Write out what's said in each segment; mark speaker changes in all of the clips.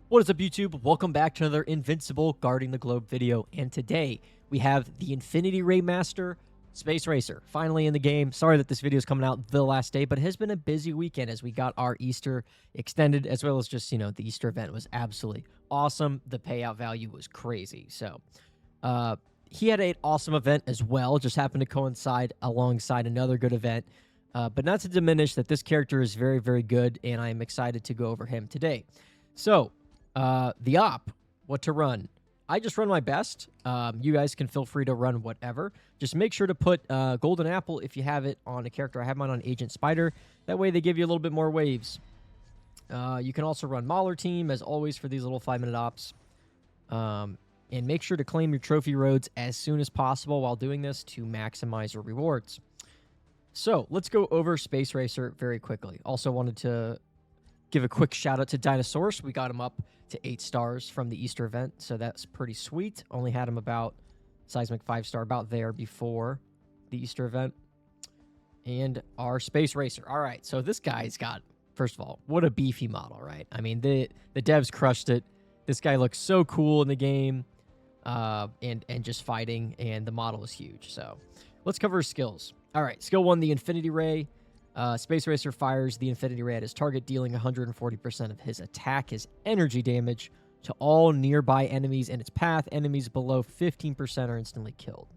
Speaker 1: What is up, YouTube? Welcome back to another Invincible Guarding the Globe video. And today we have the Infinity Ray Master Space Racer finally in the game. Sorry that this video is coming out the last day, but it has been a busy weekend as we got our Easter extended, as well as just, the Easter event was absolutely awesome. The payout value was crazy. So, he had an awesome event as well. Just happened to coincide alongside another good event. But not to diminish that this character is very, very good, and I am excited to go over him today. So, the op, what to run. I just run my best. You guys can feel free to run whatever. Just make sure to put Golden Apple if you have it on a character. I have mine on Agent Spider. That way they give you a little bit more waves. You can also run Mauler Team, as always, for these little 5-minute ops. And make sure to claim your trophy roads as soon as possible while doing this to maximize your rewards. So, let's go over Space Racer very quickly. Also wanted to give a quick shout out to Dinosaurus. We got him up to 8 stars from the Easter event, so that's pretty sweet. Only had him about Seismic 5-star, about there before the Easter event. And our Space Racer. All right, so this guy's got, first of all, what a beefy model, right? I mean, the devs crushed it. This guy looks so cool in the game, and just fighting, and the model is huge. So let's cover his skills. All right, skill 1, the Infinity Ray. Space Racer fires the Infinity Ray at his target, dealing 140% of his attack, his energy damage, to all nearby enemies in its path. Enemies below 15% are instantly killed.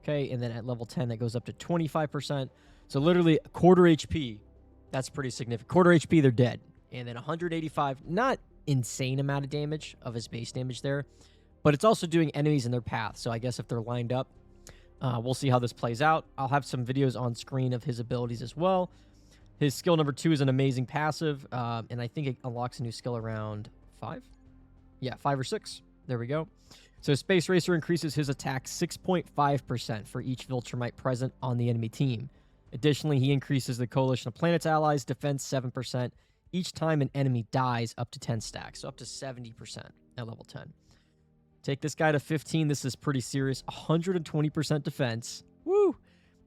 Speaker 1: Okay, and then at level 10, that goes up to 25%. So literally a quarter HP. That's pretty significant. Quarter HP, they're dead. And then 185, not insane amount of damage of his base damage there, but it's also doing enemies in their path. So I guess if they're lined up, we'll see how this plays out. I'll have some videos on screen of his abilities as well. His skill number 2 is an amazing passive, and I think it unlocks a new skill around 5? Yeah, 5 or 6. There we go. So Space Racer increases his attack 6.5% for each Viltrumite present on the enemy team. Additionally, he increases the Coalition of Planets allies' defense 7% each time an enemy dies, up to 10 stacks, so up to 70% at level 10. Take this guy to 15. This is pretty serious. 120% defense. Woo!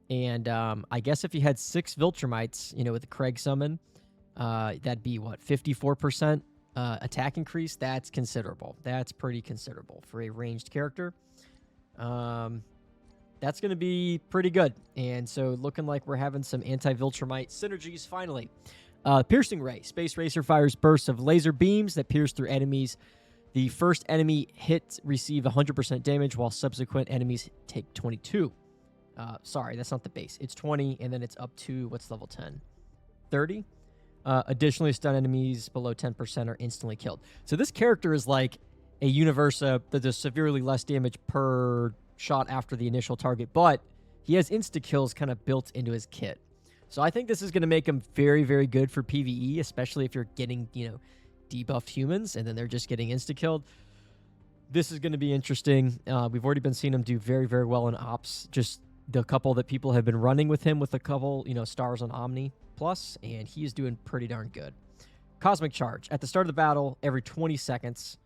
Speaker 1: And I guess if you had 6 Viltrumites, with the Craig summon, that'd be, 54% attack increase? That's considerable. That's pretty considerable for a ranged character. That's going to be pretty good. And so looking like we're having some anti-Viltrumite synergies finally. Piercing Ray. Space Racer fires bursts of laser beams that pierce through enemies. The first enemy hit receive 100% damage, while subsequent enemies take 22. Sorry, that's not the base. It's 20, and then it's up to, what's level 10? 30? Additionally, stun enemies below 10% are instantly killed. So this character is like a Universa that does severely less damage per shot after the initial target, but he has insta-kills kind of built into his kit. So I think this is going to make him very, very good for PvE, especially if you're getting, debuffed humans and then they're just getting insta-killed. This is going to be interesting. We've already been seeing him do very, very well in ops. Just the couple that people have been running with him with a couple, stars on Omni Plus, and he is doing pretty darn good. Cosmic Charge. At the start of the battle, every 20 seconds,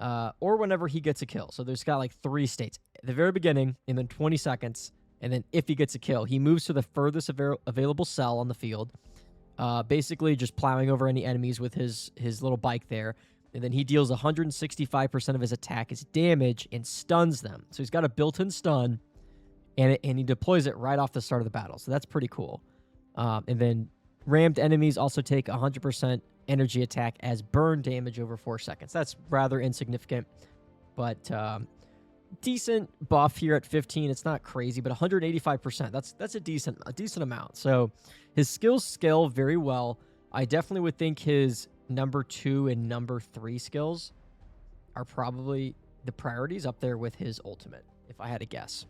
Speaker 1: or whenever he gets a kill. So there's got like 3 states. At the very beginning, and then 20 seconds, and then if he gets a kill, he moves to the furthest available cell on the field, basically just plowing over any enemies with his little bike there. And then he deals 165% of his attack as damage and stuns them. So he's got a built-in stun, and he deploys it right off the start of the battle. So that's pretty cool. And then rammed enemies also take 100% energy attack as burn damage over 4 seconds. That's rather insignificant, but decent buff here at 15. It's not crazy, but 185%. That's a decent amount. So his skills scale very well. I definitely would think his number 2 and number 3 skills are probably the priorities up there with his ultimate, if I had to guess.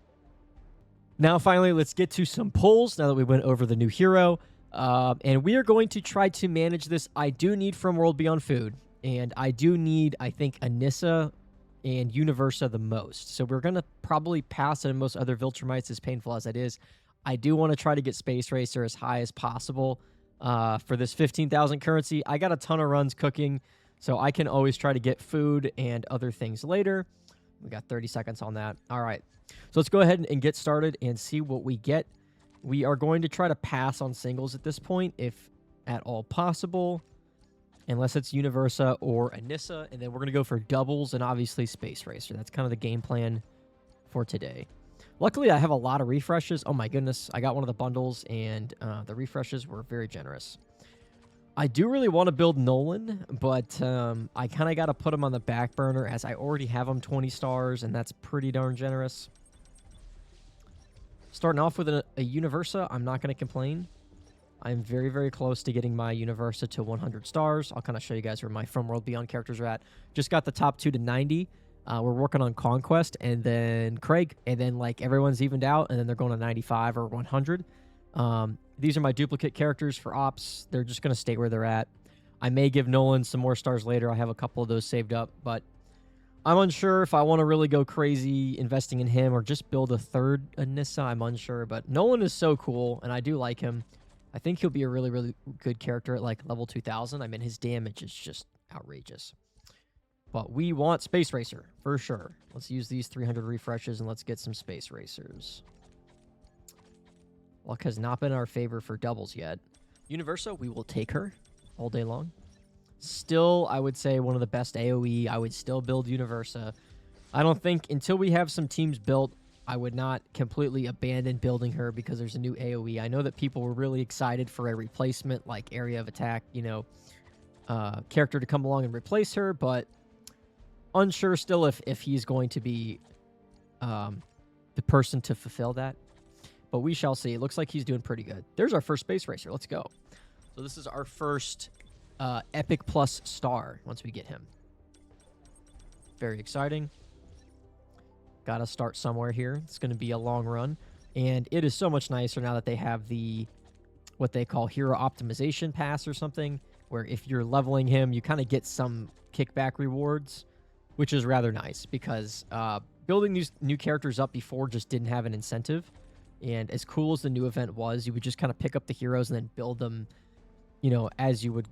Speaker 1: Now, finally, let's get to some pulls now that we went over the new hero. And we are going to try to manage this. I do need From World Beyond Food, and I do need, I think, Anissa and Universa the most. So we're going to probably pass on most other Viltrumites, as painful as that is. I do want to try to get Space Racer as high as possible for this 15,000 currency. I got a ton of runs cooking, so I can always try to get food and other things later. We got 30 seconds on that. All right. So let's go ahead and get started and see what we get. We are going to try to pass on singles at this point, if at all possible. unless it's Universa or Anissa, and then we're going to go for doubles and obviously Space Racer. That's kind of the game plan for today. Luckily, I have a lot of refreshes. Oh my goodness, I got one of the bundles, and the refreshes were very generous. I do really want to build Nolan, but I kind of got to put him on the back burner as I already have him 20 stars, and that's pretty darn generous. Starting off with a Universa, I'm not going to complain. I'm very, very close to getting my Universa to 100 stars. I'll kind of show you guys where my From World Beyond characters are at. Just got the top 2 to 90. We're working on Conquest, and then Craig, and then like everyone's evened out, and then they're going to 95 or 100. These are my duplicate characters for Ops. They're just going to stay where they're at. I may give Nolan some more stars later. I have a couple of those saved up, but I'm unsure if I want to really go crazy investing in him or just build a third Anissa. I'm unsure, but Nolan is so cool, and I do like him. I think he'll be a really, really good character at like level 2000. I mean, his damage is just outrageous. But we want Space Racer, for sure. Let's use these 300 refreshes, and let's get some Space Racers. Luck has not been in our favor for doubles yet. Universa, we will take her all day long. Still, I would say one of the best AoE. I would still build Universa. I don't think, until we have some teams built, I would not completely abandon building her because there's a new AoE. I know that people were really excited for a replacement, like Area of Attack, you know, character to come along and replace her, but unsure still if he's going to be the person to fulfill that. But we shall see. It looks like he's doing pretty good. There's our first Space Racer. Let's go. So this is our first Epic Plus star once we get him. Very exciting. Got to start somewhere here. It's going to be a long run. And it is so much nicer now that they have the, what they call Hero Optimization Pass or something, where if you're leveling him, you kind of get some kickback rewards, which is rather nice because building these new characters up before just didn't have an incentive. And as cool as the new event was, you would just kind of pick up the heroes and then build them, you know, as you would,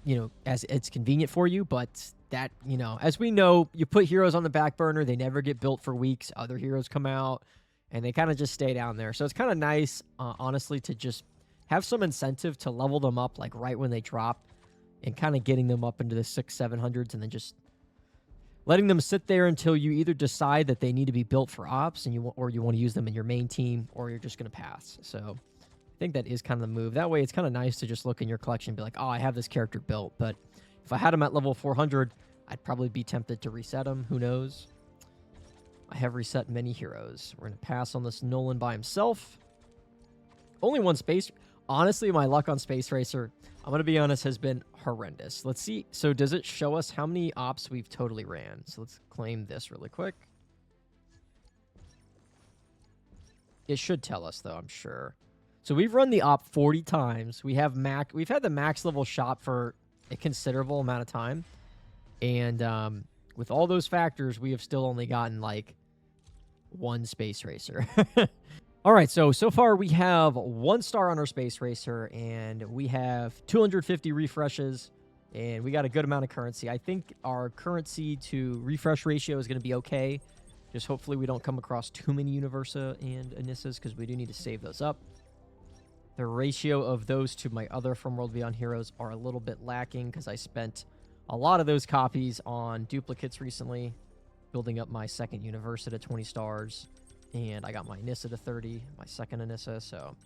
Speaker 1: you know, as it's convenient for you. But that, you know, as we know, you put heroes on the back burner, they never get built for weeks. Other heroes come out and they kind of just stay down there. So it's kind of nice, honestly, to just have some incentive to level them up like right when they drop and kind of getting them up into the 600-700s and then just letting them sit there until you either decide that they need to be built for ops and you want to use them in your main team, or you're just going to pass. So I think that is kind of the move. That way it's kind of nice to just look in your collection and be like, oh, I have this character built. But if I had him at level 400, I'd probably be tempted to reset him. Who knows? I have reset many heroes. We're going to pass on this Nolan by himself. Only one space. Honestly, my luck on Space Racer, I'm going to be honest, has been horrendous. Let's see. So does it show us how many ops we've totally ran? So let's claim this really quick. It should tell us, though, I'm sure. So we've run the op 40 times. We've had the max level shop for a considerable amount of time. And with all those factors, we have still only gotten, like, one Space Racer. All right, so far we have 1 star on our Space Racer, and we have 250 refreshes, and we got a good amount of currency. I think our currency to refresh ratio is going to be okay. Just hopefully we don't come across too many Universa and Anissas, because we do need to save those up. The ratio of those to my other From World Beyond heroes are a little bit lacking, because I spent a lot of those copies on duplicates recently, building up my second Universa to 20 stars. And I got my Anissa to 30, my second Anissa, so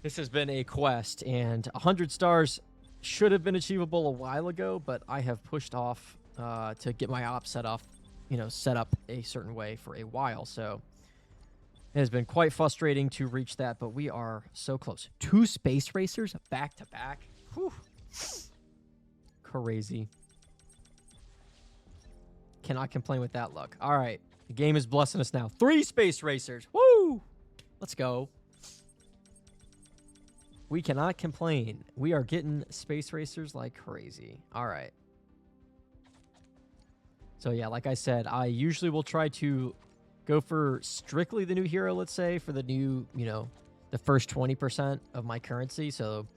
Speaker 1: this has been a quest, and 100 stars should have been achievable a while ago, but I have pushed off to get my ops set up a certain way for a while, so it has been quite frustrating to reach that, but we are so close. 2 Space Racers back to back. Whew. Crazy. Cannot complain with that luck. All right. The game is blessing us now. 3 Space Racers. Woo! Let's go. We cannot complain. We are getting Space Racers like crazy. All right. So, yeah, like I said, I usually will try to go for strictly the new hero, let's say, for the new, you know, the first 20% of my currency. So,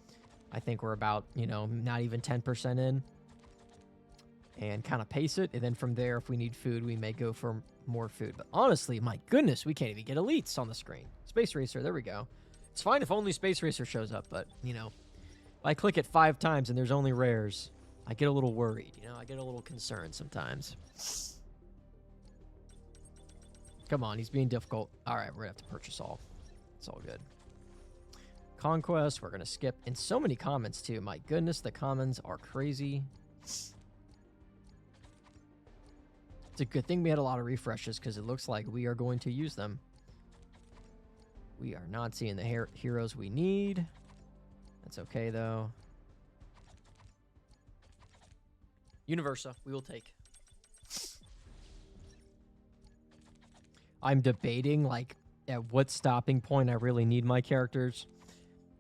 Speaker 1: I think we're about, you know, not even 10% in. And kind of pace it. And then from there, if we need food, we may go for more food. But honestly, my goodness, we can't even get elites on the screen. Space Racer, there we go. It's fine if only Space Racer shows up, but, you know, I click it 5 times and there's only rares, I get a little worried, you know? I get a little concerned sometimes. Come on, he's being difficult. All right, we're going to have to purchase all. It's all good. Conquest, we're going to skip. And so many comments, too. My goodness, the comments are crazy. It's a good thing we had a lot of refreshes because it looks like we are going to use them. We are not seeing the heroes we need. That's okay, though. Universa, we will take. I'm debating, like, at what stopping point I really need my characters.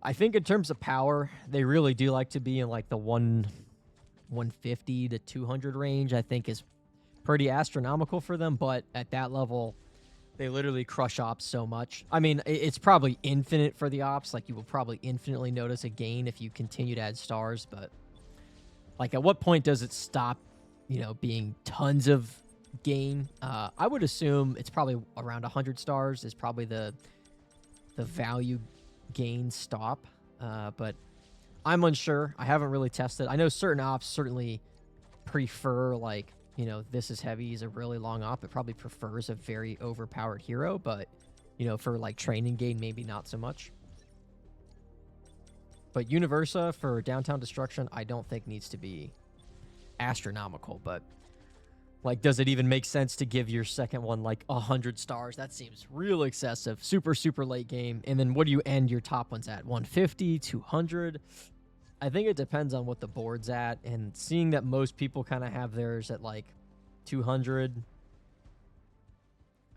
Speaker 1: I think in terms of power, they really do like to be in, like, the 150 to 200 range, I think is pretty astronomical for them, but at that level, they literally crush ops so much. I mean, it's probably infinite for the ops. Like, you will probably infinitely notice a gain if you continue to add stars, but, like, at what point does it stop, you know, being tons of gain? I would assume it's probably around 100 stars is probably the value gain stop, but I'm unsure. I haven't really tested. I know certain ops certainly prefer, like, you know, this is heavy is a really long op. It probably prefers a very overpowered hero, but, you know, for, like, training gain, maybe not so much. But Universa for Downtown Destruction, I don't think needs to be astronomical, but, like, does it even make sense to give your second one, like, 100 stars? That seems real excessive. Super, super late game. And then what do you end your top ones at? 150, 200? I think it depends on what the board's at, and seeing that most people kind of have theirs at, like, 200.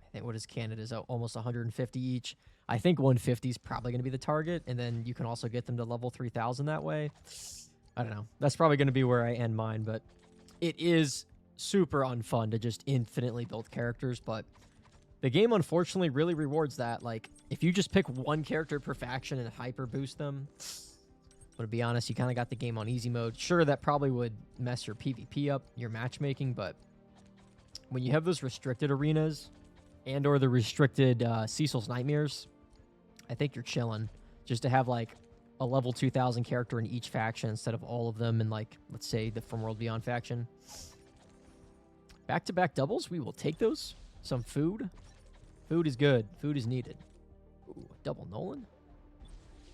Speaker 1: I think what is Canada's almost 150 each. I think 150 is probably going to be the target, and then you can also get them to level 3,000 that way. I don't know. That's probably going to be where I end mine, but it is super unfun to just infinitely build characters, but the game unfortunately really rewards that. Like, if you just pick one character per faction and hyper boost them, but to be honest, you kind of got the game on easy mode. Sure, that probably would mess your PvP up, your matchmaking, but when you have those restricted arenas and or the restricted Cecil's Nightmares, I think you're chilling just to have, like, a level 2,000 character in each faction instead of all of them in, like, let's say the From World Beyond faction. Back-to-back doubles, we will take those. Some food. Food is good. Food is needed. Ooh, double Nolan.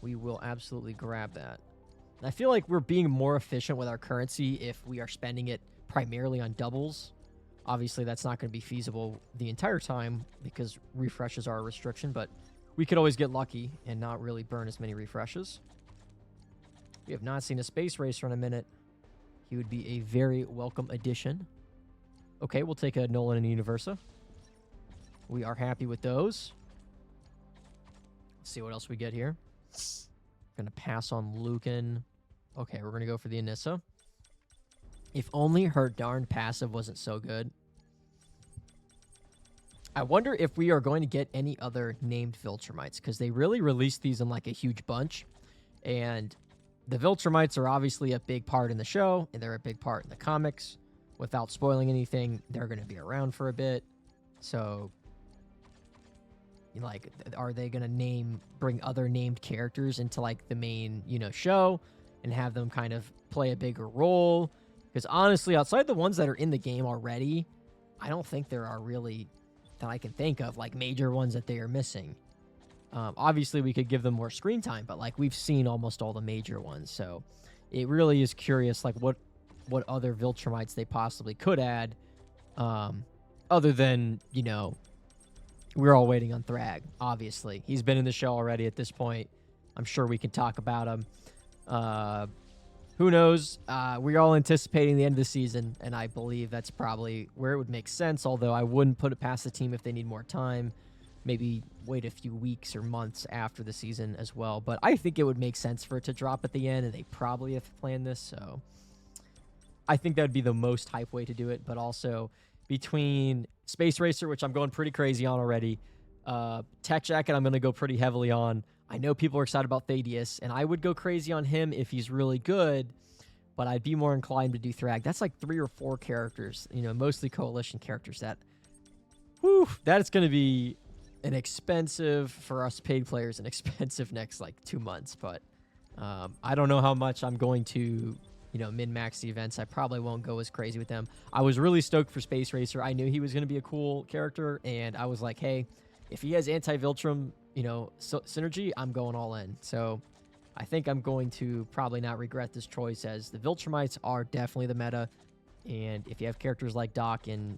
Speaker 1: We will absolutely grab that. And I feel like we're being more efficient with our currency if we are spending it primarily on doubles. Obviously, that's not going to be feasible the entire time because refreshes are a restriction, but we could always get lucky and not really burn as many refreshes. We have not seen a Space Racer in a minute. He would be a very welcome addition. Okay, we'll take a Nolan and Universa. We are happy with those. Let's see what else we get here. Gonna pass on Lucan. Okay, we're gonna go for the Anissa. If only her darn passive wasn't so good. I wonder if we are going to get any other named Viltrumites, because they really released these in, like, a huge bunch. And the Viltrumites are obviously a big part in the show, and they're a big part in the comics. Without spoiling anything, they're going to be around for a bit. So, like, are they going to bring other named characters into, like, the main, you know, show and have them kind of play a bigger role? Because honestly, outside the ones that are in the game already, I don't think there are really, that I can think of, like, major ones that they are missing. Obviously, we could give them more screen time, but, like, we've seen almost all the major ones. So it really is curious, like, what other Viltrumites they possibly could add, other than, you know, we're all waiting on Thrag, obviously. He's been in the show already at this point. I'm sure we can talk about him. Who knows? We're all anticipating the end of the season, and I believe that's probably where it would make sense, although I wouldn't put it past the team if they need more time. Maybe wait a few weeks or months after the season as well. But I think it would make sense for it to drop at the end, and they probably have planned this, so I think that would be the most hype way to do it. But also, between Space Racer, which I'm going pretty crazy on already, Tech Jacket I'm going to go pretty heavily on. I know people are excited about Thaddeus, and I would go crazy on him if he's really good, but I'd be more inclined to do Thrag. That's like 3 or 4 characters, you know, mostly Coalition characters that, whew, that is going to be an expensive, for us paid players, an expensive next, like, 2 months, but I don't know how much I'm going to, min-max the events. I probably won't go as crazy with them. I was really stoked for Space Racer. I knew he was going to be a cool character, and I was like, hey, if he has anti-Viltrum, synergy, I'm going all in. So I think I'm going to probably not regret this choice, as the Viltrumites are definitely the meta. And if you have characters like Doc and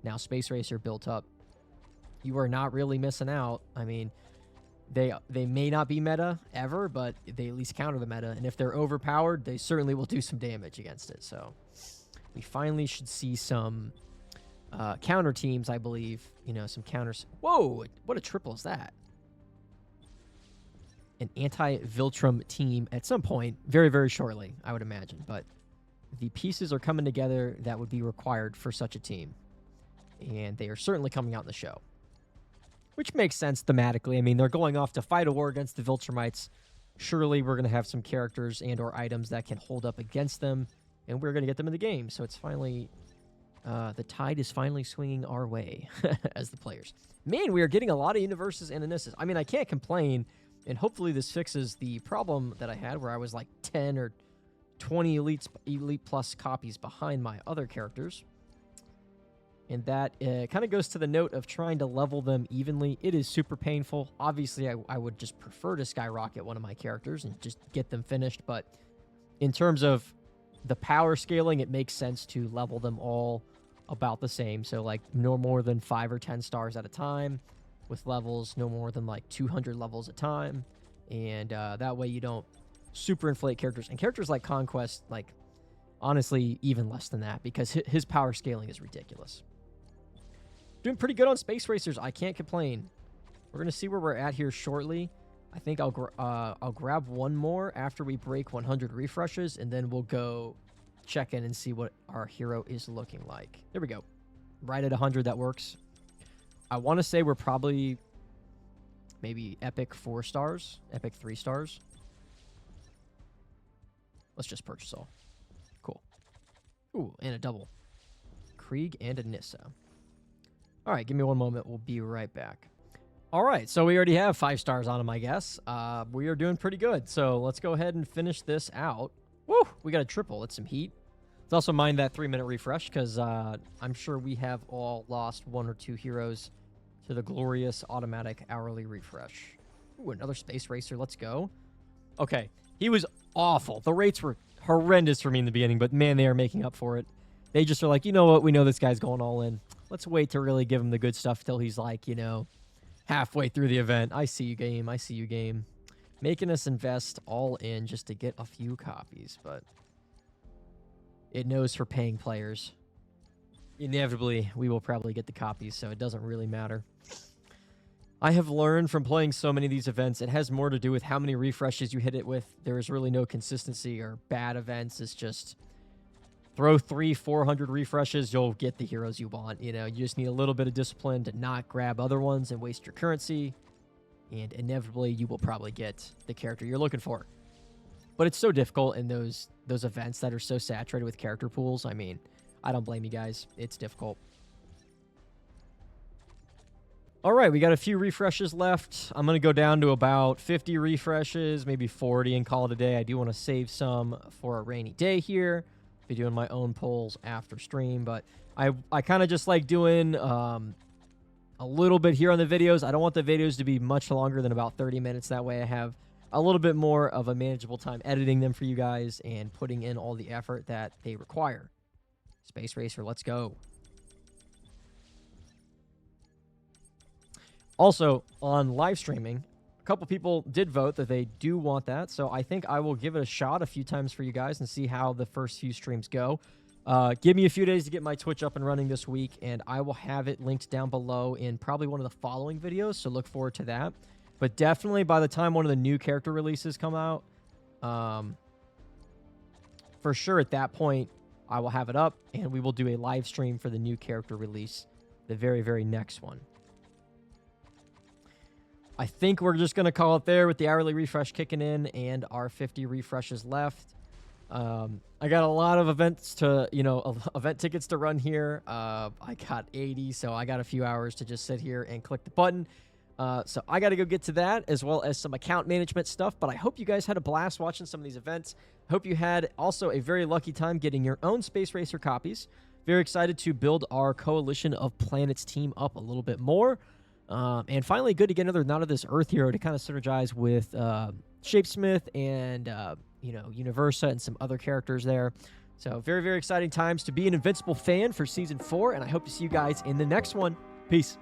Speaker 1: now Space Racer built up, you are not really missing out. I mean, they may not be meta ever, but they at least counter the meta. And if they're overpowered, they certainly will do some damage against it. So we finally should see some counter teams, I believe. Some counters. Whoa, what a triple is that? An anti-Viltrum team at some point, very, very shortly, I would imagine. But the pieces are coming together that would be required for such a team. And they are certainly coming out in the show, which makes sense thematically. I mean, they're going off to fight a war against the Viltrumites. Surely we're going to have some characters and or items that can hold up against them, and we're going to get them in the game. So it's finally, the tide is finally swinging our way as the players. Man, we are getting a lot of universes and Anisses. I mean, I can't complain, and hopefully this fixes the problem that I had where I was like 10 or 20 elite plus copies behind my other characters. And that kind of goes to the note of trying to level them evenly. It is super painful. Obviously, I would just prefer to skyrocket one of my characters and just get them finished. But in terms of the power scaling, it makes sense to level them all about the same. So like no more than 5 or 10 stars at a time, with levels no more than like 200 levels a time. And that way you don't super inflate characters. And characters like Conquest, like honestly, even less than that, because his power scaling is ridiculous. Doing pretty good on Space Racers. I can't complain. We're going to see where we're at here shortly. I think I'll grab one more after we break 100 refreshes, and then we'll go check in and see what our hero is looking like. There we go. Right at 100, that works. I want to say we're probably maybe Epic 4 stars, Epic 3 stars. Let's just purchase all. Cool. Ooh, and a double. Krieg and a Nissa. All right, give me one moment. We'll be right back. All right, so we already have 5 stars on him, I guess. We are doing pretty good. So let's go ahead and finish this out. Woo, we got a triple. That's some heat. Let's also mind that 3-minute refresh, because I'm sure we have all lost 1 or 2 heroes to the glorious automatic hourly refresh. Ooh, another Space Racer. Let's go. Okay, he was awful. The rates were horrendous for me in the beginning, but man, they are making up for it. They just are like, you know what? We know this guy's going all in. Let's wait to really give him the good stuff till he's like, halfway through the event. I see you, game. I see you, game. Making us invest all in just to get a few copies, but it knows for paying players. Inevitably, we will probably get the copies, so it doesn't really matter. I have learned from playing so many of these events, it has more to do with how many refreshes you hit it with. There is really no consistency or bad events. It's just throw 300-400 refreshes, you'll get the heroes you want. You just need a little bit of discipline to not grab other ones and waste your currency, and inevitably you will probably get the character you're looking for. But it's so difficult in those events that are so saturated with character pools. I mean, I don't blame you guys. It's difficult. All right, we got a few refreshes left. I'm going to go down to about 50 refreshes, maybe 40, and call it a day. I do want to save some for a rainy day here. Be doing my own polls after stream, but I kind of just like doing a little bit here on the videos. I don't want the videos to be much longer than about 30 minutes. That way I have a little bit more of a manageable time editing them for you guys and putting in all the effort that they require. Space Racer, let's go. Also, on live streaming, a couple people did vote that they do want that, so I think I will give it a shot a few times for you guys and see how the first few streams go. Give me a few days to get my Twitch up and running this week, and I will have it linked down below in probably one of the following videos, so look forward to that. But definitely by the time one of the new character releases come out, for sure at that point, I will have it up, and we will do a live stream for the new character release, the very, very next one. I think we're just going to call it there with the hourly refresh kicking in and our 50 refreshes left. I got a lot of events to, event tickets to run here. I got 80, so I got a few hours to just sit here and click the button. So I got to go get to that, as well as some account management stuff. But I hope you guys had a blast watching some of these events. Hope you had also a very lucky time getting your own Space Racer copies. Very excited to build our Coalition of Planets team up a little bit more. And finally, good to get another Not of This Earth hero to kind of synergize with Shapesmith and, Universa and some other characters there. So very, very exciting times to be an Invincible fan for Season 4, and I hope to see you guys in the next one. Peace.